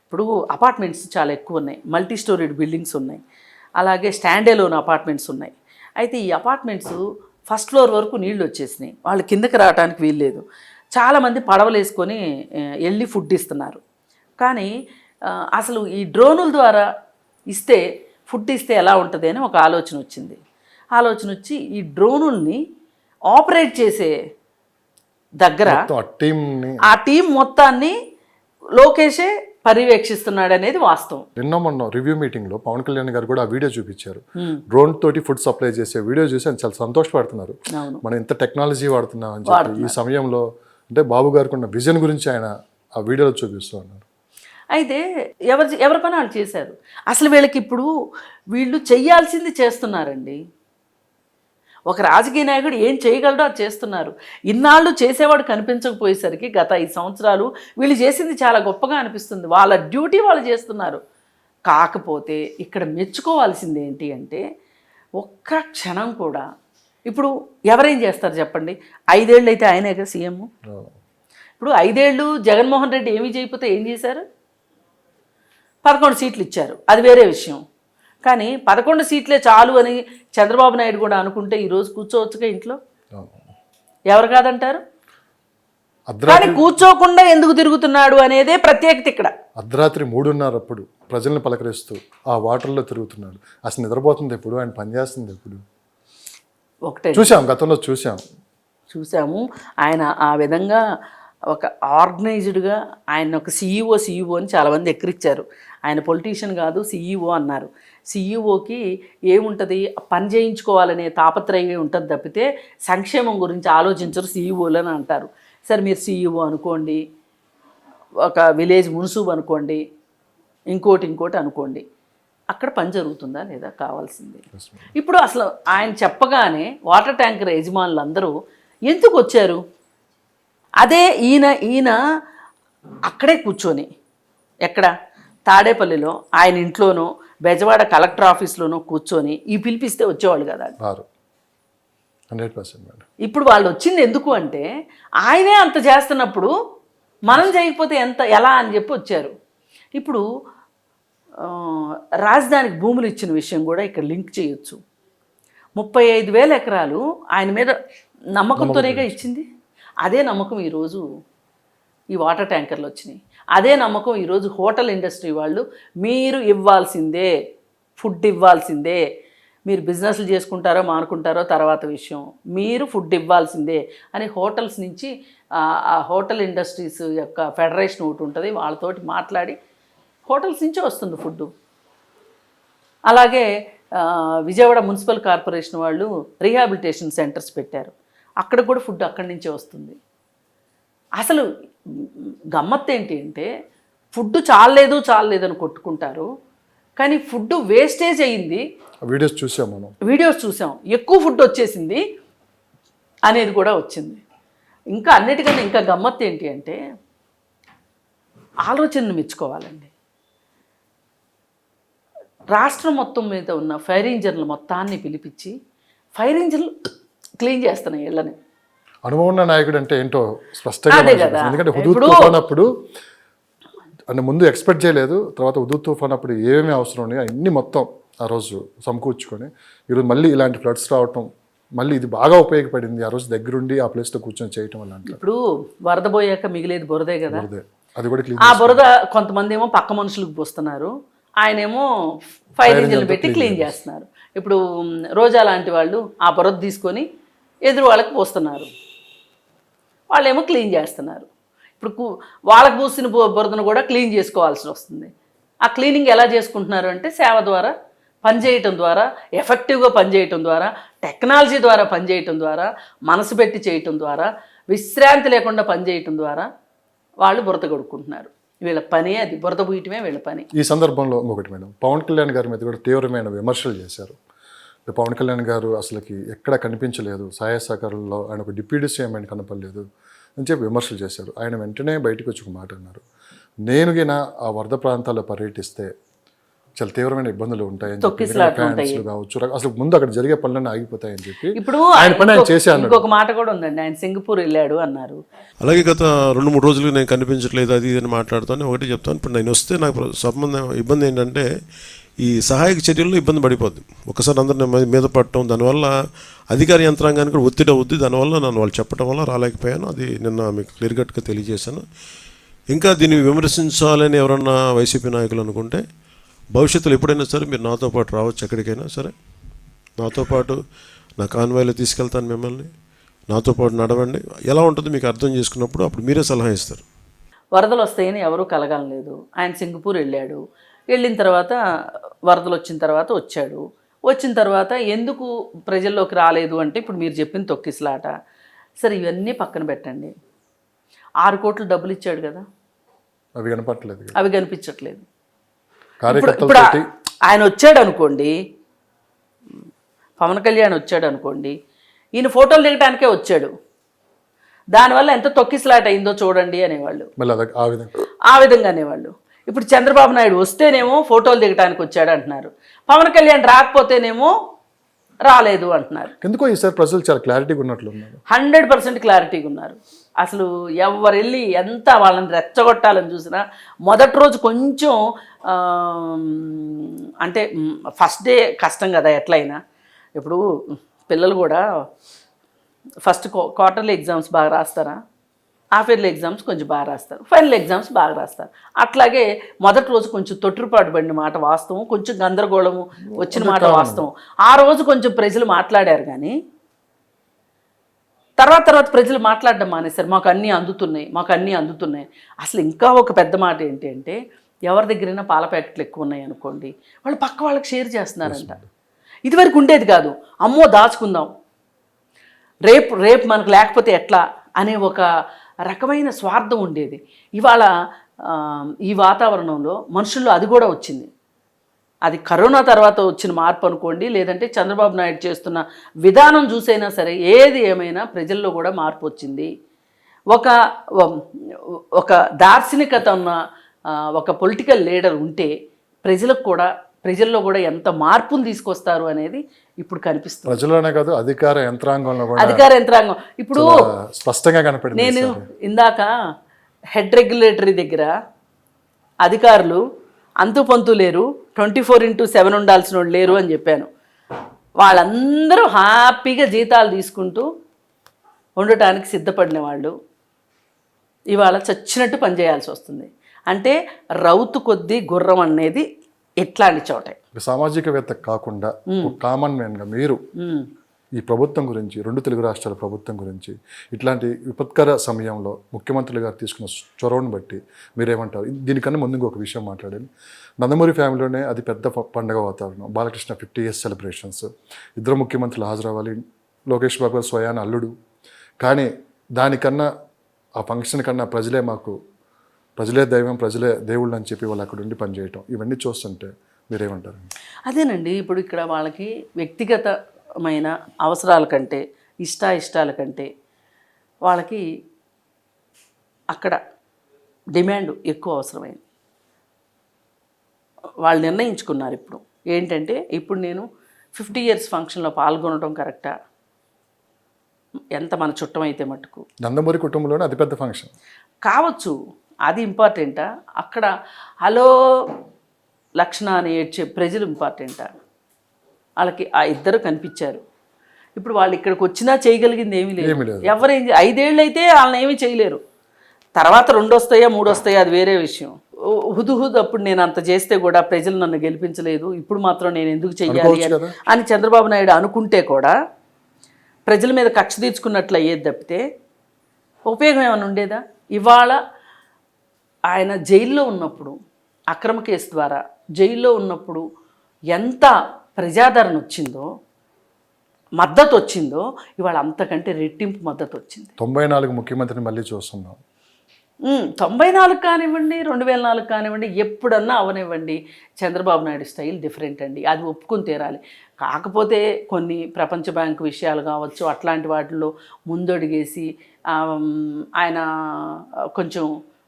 ఇప్పుడు అపార్ట్మెంట్స్ చాలా ఎక్కువ ఉన్నాయి, మల్టీ స్టోరీడ్ బిల్డింగ్స్ ఉన్నాయి, అలాగే స్టాండ్ ఎలోన్ అపార్ట్మెంట్స్ ఉన్నాయి. అయితే ఈ అపార్ట్మెంట్స్ ఫస్ట్ ఫ్లోర్ వరకు నీళ్ళు వచ్చేసినాయి, వాళ్ళు కిందకి రావడానికి వీల్లేదు. చాలామంది పడవలు వేసుకొని వెళ్ళి ఫుడ్ ఇస్తున్నారు. కానీ అసలు ఈ డ్రోనుల ద్వారా ఫుడ్ ఇస్తే ఎలా ఉంటుంది అని ఒక ఆలోచన వచ్చి ఈ డ్రోనుల్ని ఆపరేట్ చేసే దగ్గర ఆ టీం మొత్తాన్ని లోకేషే పర్యవేక్షిస్తున్నాడు అనేది వాస్తవం. మొన్న రివ్యూ మీటింగ్ లో పవన్ కళ్యాణ్ గారు కూడా ఆ వీడియో చూపించారు. డ్రోన్ తోటి ఫుడ్ సప్లై చేసే వీడియో చూసి ఆయన చాలా సంతోషపడుతున్నారు. మనం ఇంత టెక్నాలజీ వాడుతున్నాం అని చెప్పి ఈ సమయంలో అంటే బాబు గారికి ఉన్న విజన్ గురించి ఆయన ఆ వీడియోలో చూపిస్తూ ఉన్నారు. అయితే ఎవరి పని వాళ్ళు చేశారు. అసలు వీళ్ళకి ఇప్పుడు వీళ్ళు చెయ్యాల్సింది చేస్తున్నారండి. ఒక రాజకీయ నాయకుడు ఏం చేయగలడో అది చేస్తున్నారు. ఇన్నాళ్ళు చేసేవాడు కనిపించకపోయేసరికి గత 5 సంవత్సరాలు వీళ్ళు చేసింది చాలా గొప్పగా అనిపిస్తుంది. వాళ్ళ డ్యూటీ వాళ్ళు చేస్తున్నారు. కాకపోతే ఇక్కడ మెచ్చుకోవాల్సింది ఏంటి అంటే ఒక్క క్షణం కూడా ఇప్పుడు ఎవరేం చేస్తారు చెప్పండి. 5 ఏళ్ళు అయితే ఆయనేగా సీఎం. ఇప్పుడు 5 ఏళ్ళు జగన్మోహన్ రెడ్డి ఏమీ చేయకపోతే ఏం చేశారు? 11 సీట్లు ఇచ్చారు, అది వేరే విషయం. కానీ 11 సీట్లే చాలు అని చంద్రబాబు నాయుడు కూడా అనుకుంటే ఈరోజు కూర్చోవచ్చుగా ఇంట్లో. ఎవరు కాదంటారు? కానీ కూర్చోకుండా ఎందుకు తిరుగుతున్నాడు అనేదే ప్రత్యేకత ఇక్కడ. అర్ధరాత్రి 3:30 అప్పుడు ప్రజల్ని పలకరిస్తూ ఆ వాటర్లో తిరుగుతున్నాడు. అసలు నిద్రపోతుంది ఎప్పుడు, ఆయన పనిచేస్తుంది ఎప్పుడు? ఒకటే గతంలో చూసాము. ఆయన ఆ విధంగా ఒక ఆర్గనైజ్డ్గా ఆయన ఒక సీఈఓ అని చాలామంది ఎక్కిరిచ్చారు. ఆయన పొలిటీషియన్ కాదు, సీఈఓ అన్నారు. సీఈఓకి ఏముంటుంది, పని చేయించుకోవాలనే తాపత్రయమే ఉంటుంది తప్పితే సంక్షేమం గురించి ఆలోచించరు సీఈఓలు అని అంటారు. సరే మీరు సీఈఓ అనుకోండి, ఒక విలేజ్ మున్సూబ్ అనుకోండి, ఇంకోటి అనుకోండి, అక్కడ పని జరుగుతుందా లేదా కావాల్సింది. ఇప్పుడు అసలు ఆయన చెప్పగానే వాటర్ ట్యాంకర్ యజమానులు అందరూ ఎందుకు వచ్చారు? అదే ఈయన అక్కడే కూర్చొని ఎక్కడ తాడేపల్లిలో ఆయన ఇంట్లోనో బెజవాడ కలెక్టర్ ఆఫీస్లోనో కూర్చొని ఈ పిలిపిస్తే వచ్చేవాళ్ళు కదా. 100%. ఇప్పుడు వాళ్ళు వచ్చింది ఎందుకు అంటే ఆయనే అంత చేస్తున్నప్పుడు మనం చేయకపోతే ఎలా అని చెప్పి వచ్చారు. ఇప్పుడు రాజధానికి భూములు ఇచ్చిన విషయం కూడా ఇక్కడ లింక్ చేయొచ్చు. 35,000 ఎకరాలు ఆయన మీద నమ్మకంతోనేగా ఇచ్చింది. అదే నమ్మకం ఈరోజు ఈ వాటర్ ట్యాంకర్లు వచ్చినాయి. అదే నమ్మకం ఈరోజు హోటల్ ఇండస్ట్రీ వాళ్ళు మీరు ఇవ్వాల్సిందే, ఫుడ్ ఇవ్వాల్సిందే, మీరు బిజినెస్లు చేసుకుంటారో మానుకుంటారో తర్వాత విషయం, మీరు ఫుడ్ ఇవ్వాల్సిందే అని హోటల్స్ నుంచి ఆ హోటల్ ఇండస్ట్రీస్ యొక్క ఫెడరేషన్ ఒకటి ఉంటుంది, వాళ్ళతోటి మాట్లాడి హోటల్స్ నుంచి వస్తుంది ఫుడ్. అలాగే విజయవాడ మున్సిపల్ కార్పొరేషన్ వాళ్ళు రీహాబిలిటేషన్ సెంటర్స్ పెట్టారు, అక్కడ కూడా ఫుడ్ అక్కడి నుంచే వస్తుంది. అసలు గమ్మత్తు ఏంటి అంటే ఫుడ్ చాలలేదు అని కొట్టుకుంటారు, కానీ ఫుడ్ వేస్టేజ్ అయ్యింది. వీడియోస్ చూసాం, ఎక్కువ ఫుడ్ వచ్చేసింది అనేది కూడా వచ్చింది. ఇంకా అన్నిటికన్నా ఇంకా గమ్మత్తు ఏంటి అంటే ఆలోచనను మెచ్చుకోవాలండి. రాష్ట్రం మొత్తం మీద ఉన్న ఫైర్ ఇంజన్లు మొత్తాన్ని పిలిపించి ఫైర్ ఇంజన్లు క్లీన్ చేస్తున్నాయి ఇళ్ళని. అనుభవం ఉన్న నాయకుడు అంటే ఏంటో స్పష్టంగా, ఎందుకంటే హుదూద్ తుఫాన్ అప్పుడు అంటే ముందు ఎక్స్పెక్ట్ చేయలేదు, తర్వాత హుదూద్ తుఫాన్ అప్పుడు ఏమేమి అవసరం ఉన్నాయో అన్నీ మొత్తం ఆ రోజు సమకూర్చుకొని ఈరోజు మళ్ళీ ఇలాంటి ఫ్లడ్స్ రావటం, మళ్ళీ ఇది బాగా ఉపయోగపడింది. ఆ రోజు దగ్గరుండి ఆ ప్లేస్లో కూర్చొని చేయటం వల్ల. ఇప్పుడు వరద పోయాక మిగిలేది బురదే కదా, అది కూడా క్లీన్. ఆ బురద కొంతమంది ఏమో పక్క మనుషులకు పోస్తున్నారు, ఆయనేమో ఫైర్ ఇంజిన్లు పెట్టి క్లీన్ చేస్తున్నారు. ఇప్పుడు రోజా లాంటి వాళ్ళు ఆ బురద తీసుకొని ఎదురు వాళ్ళకి పోస్తున్నారు, వాళ్ళేమో క్లీన్ చేస్తున్నారు. ఇప్పుడు వాళ్ళకు పూసిన బురదను కూడా క్లీన్ చేసుకోవాల్సి వస్తుంది. ఆ క్లీనింగ్ ఎలా చేసుకుంటున్నారు అంటే సేవ ద్వారా పనిచేయటం ద్వారా, ఎఫెక్టివ్గా పనిచేయటం ద్వారా, టెక్నాలజీ ద్వారా పనిచేయటం ద్వారా, మనసు పెట్టి చేయటం ద్వారా విశ్రాంతి లేకుండా పనిచేయటం ద్వారా వాళ్ళు బురద కొడుకుంటున్నారు. వీళ్ళ పని అది, బురద పూయటమే వీళ్ళ పని. ఈ సందర్భంలో ఇంకొకటి మేడం, పవన్ కళ్యాణ్ గారి మీద కూడా తీవ్రమైన విమర్శలు చేశారు. పవన్ కళ్యాణ్ గారు అసలుకి ఎక్కడ కనిపించలేదు, సహాయ సహకారంలో ఆయన ఒక డిప్యూటీ సీఎం ఆయన కనపడలేదు అని చెప్పి విమర్శలు చేశారు. ఆయన వెంటనే బయటకు వచ్చి ఒక మాట అన్నారు, నేను గిన ఆ వరద ప్రాంతాల్లో పర్యటిస్తే చాలా తీవ్రమైన ఇబ్బందులు ఉంటాయని చెప్పి, ఫ్యాన్స్లు కావచ్చు, అసలు ముందు అక్కడ జరిగే పనులన్నీ ఆగిపోతాయని చెప్పి ఇప్పుడు ఆయన పని ఆయన చేశారు. ఇంకొక మాట కూడా ఉందండి, ఆయన సింగపూర్ వెళ్ళాడు అన్నారు. అలాగే గత 2-3 రోజులు నేను కనిపించట్లేదు అది ఇది అని మాట్లాడుతాను. ఒకటి చెప్తాను, ఇప్పుడు నేను వస్తే నాకు ఇబ్బంది ఏంటంటే ఈ సహాయక చర్యల్లో ఇబ్బంది పడిపోద్ది. ఒకసారి అందరిని మీద పడటం, దానివల్ల అధికార యంత్రాంగానికి కూడా ఒత్తిడి అవుద్ది. దానివల్ల నన్ను వాళ్ళు చెప్పడం వల్ల రాలేకపోయాను. అది నిన్న మీకు క్లియర్ కట్గా తెలియజేశాను. ఇంకా దీన్ని విమర్శించాలని ఎవరన్నా వైసీపీ నాయకులు అనుకుంటే భవిష్యత్తులో ఎప్పుడైనా సరే మీరు నాతో పాటు రావచ్చు, ఎక్కడికైనా సరే నాతో పాటు నా కాన్వాయ్లో తీసుకెళ్తాను మిమ్మల్ని, నాతో పాటు నడవండి. ఎలా ఉంటుందో మీకు అర్థం చేసుకున్నప్పుడు అప్పుడు మీరే సలహా ఇస్తారు. వరదలు వస్తాయని ఎవరూ కలగలేదు. ఆయన సింగపూర్ వెళ్ళాడు. వెళ్ళిన తర్వాత వరదలు వచ్చిన తర్వాత వచ్చాడు. వచ్చిన తర్వాత ఎందుకు ప్రజల్లోకి రాలేదు అంటే ఇప్పుడు మీరు చెప్పిన తొక్కిసలాట. సరే ఇవన్నీ పక్కన పెట్టండి, 6 కోట్లు డబ్బులు ఇచ్చాడు కదా, అవి కనపడలేదు, అవి కనిపించట్లేదు. కార్యకర్తలు ఆయన వచ్చాడు అనుకోండి, పవన్ కళ్యాణ్ వచ్చాడు అనుకోండి, ఈయన ఫోటోలు దిగటానికే వచ్చాడు, దానివల్ల ఎంత తొక్కిసలాట అయిందో చూడండి అనేవాళ్ళు, ఆ విధంగా అనేవాళ్ళు. ఇప్పుడు చంద్రబాబు నాయుడు వస్తేనేమో ఫోటోలు దిగటానికి వచ్చాడు అంటున్నారు, పవన్ కళ్యాణ్ రాకపోతేనేమో రాలేదు అంటున్నారు. ఎందుకో ఈసారి ప్రజలు చాలా క్లారిటీగా ఉన్నట్లు ఉన్నారు, 100% క్లారిటీగా ఉన్నారు. అసలు ఎవరు వెళ్ళి ఎంత వాళ్ళని రెచ్చగొట్టాలని చూసినా మొదటి రోజు కొంచెం అంటే ఫస్ట్ డే కష్టం కదా ఎట్లయినా. ఇప్పుడు పిల్లలు కూడా ఫస్ట్ క్వార్టర్లీ ఎగ్జామ్స్ బాగా రాస్తారా, హాఫ్ ఇయర్లీ ఎగ్జామ్స్ కొంచెం బాగా రాస్తారు, ఫైనల్ ఎగ్జామ్స్ బాగా రాస్తారు. అట్లాగే మొదటి రోజు కొంచెం తొట్టుపాటు పడిన మాట వాస్తవం, కొంచెం గందరగోళము వచ్చిన మాట వాస్తవం. ఆ రోజు కొంచెం ప్రజలు మాట్లాడారు, కానీ తర్వాత ప్రజలు మాట్లాడడం మానేశారు. మాకు అన్నీ అందుతున్నాయి. అసలు ఇంకా ఒక పెద్ద మాట ఏంటి అంటే, ఎవరి దగ్గరైనా పాల ప్యాకెట్లు ఎక్కువ ఉన్నాయి అనుకోండి, వాళ్ళు పక్క వాళ్ళకి షేర్ చేస్తున్నారంట. ఇదివరకు ఉండేది కాదు, అమ్మో దాచుకుందాం, రేపు మనకు లేకపోతే ఎట్లా అనే ఒక రకమైన స్వార్థం ఉండేది. ఇవాళ ఈ వాతావరణంలో మనుషుల్లో అది కూడా వచ్చింది. అది కరోనా తర్వాత వచ్చిన మార్పు అనుకోండి, లేదంటే చంద్రబాబు నాయుడు చేస్తున్న విధానం చూసైనా సరే, ఏది ఏమైనా ప్రజల్లో కూడా మార్పు వచ్చింది. ఒక దార్శనికత ఉన్న ఒక పొలిటికల్ లీడర్ ఉంటే ప్రజల్లో కూడా ఎంత మార్పును తీసుకొస్తారు అనేది ఇప్పుడు కనిపిస్తుంది. ప్రజల్లోనే కాదు, అధికార యంత్రాంగం ఇప్పుడు స్పష్టంగా కనపడింది. నేను ఇందాక హెడ్ రెగ్యులేటరీ దగ్గర అధికారులు అంతు పంతు లేరు, 24/7 ఉండాల్సిన వాళ్ళు లేరు అని చెప్పాను. వాళ్ళందరూ హ్యాపీగా జీతాలు తీసుకుంటూ ఉండటానికి సిద్ధపడిన వాళ్ళు ఇవాళ చచ్చినట్టు పనిచేయాల్సి వస్తుంది. అంటే రౌతు కొద్దీ గుర్రం అనేది ఎట్లాంటి చోటే. సామాజికవేత్త కాకుండా కామన్ మ్యాన్గా మీరు ఈ ప్రభుత్వం గురించి, 2 తెలుగు రాష్ట్రాల ప్రభుత్వం గురించి, ఇట్లాంటి విపత్కర సమయంలో ముఖ్యమంత్రులు గారు తీసుకున్న చొరవను బట్టి మీరేమంటారు? దీనికన్నా ముందు ఇంకొక విషయం మాట్లాడాలి. నందమూరి ఫ్యామిలీలోనే అది పెద్ద పండుగ వాతావరణం, బాలకృష్ణ 50 years సెలబ్రేషన్స్, 2 ముఖ్యమంత్రులు హాజరవ్వాలి, లోకేష్ బాబు గారు స్వయాన అల్లుడు. కానీ దానికన్నా, ఆ ఫంక్షన్ కన్నా ప్రజలే దైవం, ప్రజలే దేవుళ్ళు అని చెప్పి వాళ్ళు అక్కడ ఉండి పనిచేయటం, ఇవన్నీ చూస్తుంటే మీరేమంటారు? అదేనండి, ఇప్పుడు ఇక్కడ వాళ్ళకి వ్యక్తిగతమైన అవసరాల కంటే, ఇష్టాల కంటే వాళ్ళకి అక్కడ డిమాండ్ ఎక్కువ అవసరమైంది. వాళ్ళు నిర్ణయించుకున్నారు ఇప్పుడు ఏంటంటే, ఇప్పుడు నేను 50 years ఫంక్షన్లో పాల్గొనడం కరెక్టా, ఎంత మన చుట్టం అయితే మట్టుకు. నందమూరి కుటుంబంలోనే అతిపెద్ద ఫంక్షన్ కావచ్చు, అది ఇంపార్టెంటా? అక్కడ హలో లక్షణ అని ఏడ్చే ప్రజలు ఇంపార్టెంటా? వాళ్ళకి ఆ ఇద్దరు కనిపించారు. ఇప్పుడు వాళ్ళు ఇక్కడికి వచ్చినా చేయగలిగింది ఏమీ లేదు. ఎవరేం 5 ఏళ్ళు అయితే వాళ్ళని ఏమీ చేయలేరు. తర్వాత 2 వస్తాయా 3 వస్తాయా అది వేరే విషయం. హుదుహుదు అప్పుడు నేను అంత చేస్తే కూడా ప్రజలు నన్ను గెలిపించలేదు, ఇప్పుడు మాత్రం నేను ఎందుకు చెయ్యాలి అని చంద్రబాబు నాయుడు అనుకుంటే కూడా ప్రజల మీద కక్ష తీర్చుకున్నట్లు అయ్యేది తప్పితే ఉపయోగం ఏమైనా ఉండేదా? ఇవాళ ఆయన జైల్లో ఉన్నప్పుడు, అక్రమ కేసు ద్వారా జైల్లో ఉన్నప్పుడు ఎంత ప్రజాదరణ వచ్చిందో మద్దతు వచ్చిందో ఇవాళ అంతకంటే రెట్టింపు మద్దతు వచ్చింది. 94 ముఖ్యమంత్రిని మళ్ళీ చూస్తున్నాం. 94 కానివ్వండి, 2004 కానివ్వండి, ఎప్పుడన్నా అవనివ్వండి, చంద్రబాబు నాయుడు స్టైల్ డిఫరెంట్ అండి, అది ఒప్పుకొని తీరాలి. కాకపోతే కొన్ని ప్రపంచ బ్యాంకు విషయాలు కావచ్చు, అట్లాంటి వాటిల్లో ముందడుగేసి ఆయన కొంచెం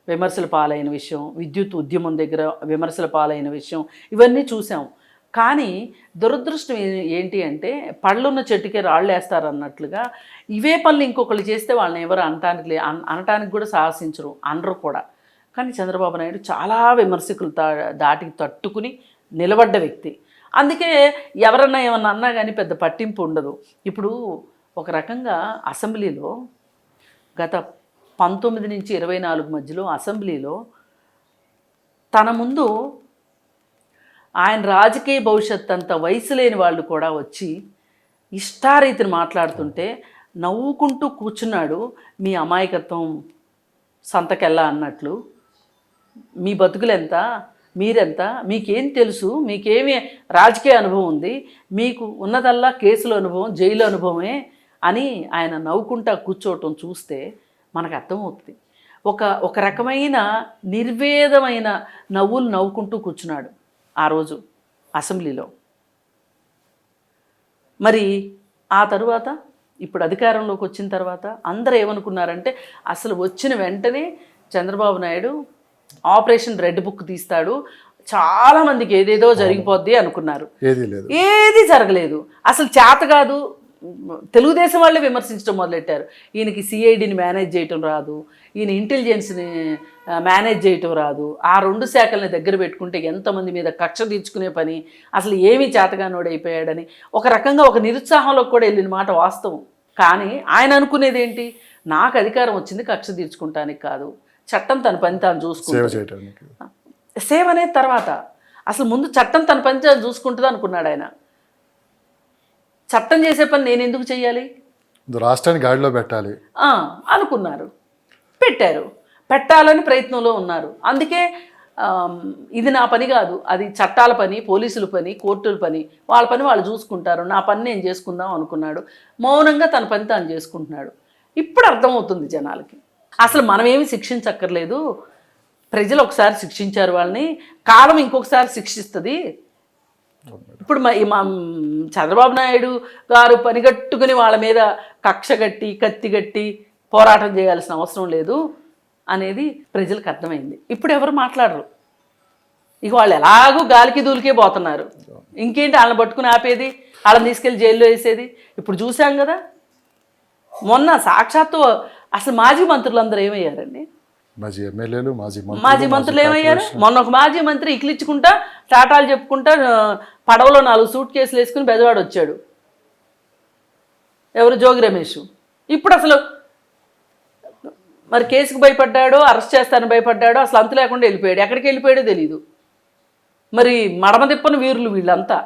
విమర్శల పాలైన విషయం, విద్యుత్ ఉద్యమం దగ్గర విమర్శల పాలైన విషయం, ఇవన్నీ చూసాం. కానీ దురదృష్టం ఏంటి అంటే పళ్ళున్న చెట్టుకే రాళ్ళు వేస్తారు అన్నట్లుగా ఇవే పనులు ఇంకొకళ్ళు చేస్తే వాళ్ళని ఎవరు అనటానికి కూడా సాహసించరు, అనరు కూడా. కానీ చంద్రబాబు నాయుడు చాలా విమర్శకులు దాటికి తట్టుకుని నిలబడ్డ వ్యక్తి. అందుకే ఎవరన్నా ఏమన్నా అన్నా కానీ పెద్ద పట్టింపు ఉండదు. ఇప్పుడు ఒక రకంగా అసెంబ్లీలో గత 19 నుంచి 24 మధ్యలో అసెంబ్లీలో తన ముందు ఆయన రాజకీయ భవిష్యత్ అంత వయసు లేని వాళ్ళు కూడా వచ్చి ఇష్టారీతిని మాట్లాడుతుంటే నవ్వుకుంటూ కూర్చున్నాడు. మీ అమాయకత్వం సంతకెళ్ళా అన్నట్లు, మీ బతుకులెంత, మీరెంత, మీకేం తెలుసు, మీకేమి రాజకీయ అనుభవం ఉంది, మీకు ఉన్నదల్లా కేసుల అనుభవం, జైలు అనుభవమే అని ఆయన నవ్వుకుంటా కూర్చోవటం చూస్తే మనకు అర్థమవుతుంది. ఒక రకమైన నిర్వేదమైన నవ్వులు నవ్వుకుంటూ కూర్చున్నాడు ఆ రోజు అసెంబ్లీలో. మరి ఆ తరువాత ఇప్పుడు అధికారంలోకి వచ్చిన తర్వాత అందరూ ఏమనుకున్నారంటే అసలు వచ్చిన వెంటనే Chandrababu Naidu operation red book తీస్తాడు, చాలామందికి ఏదేదో జరిగిపోద్ది అనుకున్నారు. ఏది జరగలేదు. అసలు చేత కాదు. తెలుగుదేశం వాళ్ళే విమర్శించడం మొదలెట్టారు. ఈయనకి సిఐడిని మేనేజ్ చేయటం రాదు, ఈయన ఇంటెలిజెన్స్ని మేనేజ్ చేయటం రాదు, ఆ 2 శాఖల్ని దగ్గర పెట్టుకుంటే ఎంతమంది మీద కక్ష తీర్చుకునే పని, అసలు ఏమీ చేతగానోడైపోయాడని ఒక రకంగా ఒక నిరుత్సాహంలోకి కూడా వెళ్ళిన మాట వాస్తవం. కానీ ఆయన అనుకునేది ఏంటి, నాకు అధికారం వచ్చింది కక్ష తీర్చుకుంటానికి కాదు, చట్టం తన పని తాను చూసుకుంటుంది. సేవ అనేది తర్వాత, అసలు ముందు చట్టం తన పని తాను చూసుకుంటుంది అనుకున్నాడు ఆయన. చట్టం చేసే పని నేను ఎందుకు చెయ్యాలి, రాష్ట్రాన్ని గాడిలో పెట్టాలి అనుకున్నారు. పెట్టారు, పెట్టాలని ప్రయత్నంలో ఉన్నారు. అందుకే ఇది నా పని కాదు, అది చట్టాల పని, పోలీసుల పని, కోర్టుల పని, వాళ్ళ పని వాళ్ళు చూసుకుంటారు, నా పని నేను చేసుకుందాం అనుకున్నాడు. మౌనంగా తన పని తాను చేసుకుంటున్నాడు. ఇప్పుడు అర్థమవుతుంది జనాలకి, అసలు మనమేమి శిక్షించక్కర్లేదు, ప్రజలు ఒకసారి శిక్షించారు వాళ్ళని, కాలం ఇంకొకసారి శిక్షిస్తుంది. ఇప్పుడు చంద్రబాబు నాయుడు గారు పనిగట్టుకుని వాళ్ళ మీద కక్ష కట్టి కత్తి కట్టి పోరాటం చేయాల్సిన అవసరం లేదు అనేది ప్రజలకు అర్థమైంది. ఇప్పుడు ఎవరు మాట్లాడరు. ఇక వాళ్ళు ఎలాగూ గాలికి దూలికే పోతున్నారు. ఇంకేంటి వాళ్ళని పట్టుకుని ఆపేది, వాళ్ళని తీసుకెళ్ళి జైల్లో వేసేది. ఇప్పుడు చూసాం కదా, మొన్న సాక్షాత్తు అసలు మాజీ మంత్రులందరూ ఏమయ్యారండి, మాజీ ఎమ్మెల్యేలు, మాజీ మంత్రులు ఏమయ్యారు. మొన్న ఒక మాజీ మంత్రి ఇక్లిచ్చుకుంటా టాటాలు చెప్పుకుంటా పడవలో 4 సూట్ కేసులు వేసుకుని బెజవాడ వచ్చాడు. ఎవరు, జోగి రమేష్. ఇప్పుడు అసలు మరి కేసుకు భయపడ్డాడో, అరెస్ట్ చేస్తానని భయపడ్డాడో, అసలు అంతు లేకుండా వెళ్ళిపోయాడు. ఎక్కడికి వెళ్ళిపోయాడో తెలీదు. మరి మడమ తిప్పని వీరులు వీళ్ళంతా.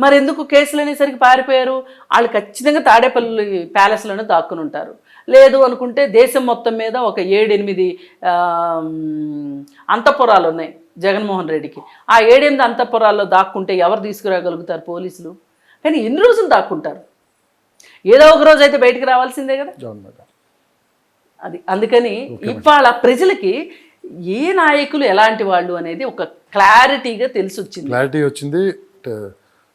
మరి ఎందుకు కేసులు అనేసరికి పారిపోయారు? వాళ్ళు ఖచ్చితంగా తాడేపల్లి ప్యాలెస్లోనే దాక్కుని ఉంటారు. లేదు అనుకుంటే దేశం మొత్తం మీద ఒక 7-8 అంతఃపురాలు ఉన్నాయి జగన్మోహన్ రెడ్డికి. ఆ 7-8 అంతఃపురాల్లో దాక్కుంటే ఎవరు తీసుకురాగలుగుతారు? పోలీసులు. కానీ ఎన్ని రోజులు దాక్కుంటారు? ఏదో ఒక రోజు అయితే బయటికి రావాల్సిందే కదా. అది అందుకని ఇవాళ ప్రజలకి ఏ నాయకులు ఎలాంటి వాళ్ళు అనేది ఒక క్లారిటీగా తెలిసి వచ్చింది. క్లారిటీ వచ్చింది.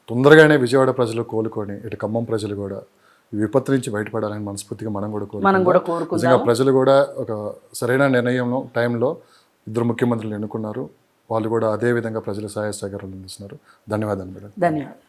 తొందరగానే విజయవాడ ప్రజలు కోలుకొని ఇటు ఖమ్మం ప్రజలు కూడా ఈ విపత్తు నుంచి బయటపడాలని మనస్ఫూర్తిగా మనం కూడా కోరుకుంటున్నాం. నిజంగా ప్రజలు కూడా ఒక సరైన నిర్ణయం టైంలో 2 ముఖ్యమంత్రులు ఎన్నుకున్నారు. వాళ్ళు కూడా అదే విధంగా ప్రజల సహాయ సహకారాలు అందిస్తున్నారు. ధన్యవాదాలు మేడం. ధన్యవాదాలు.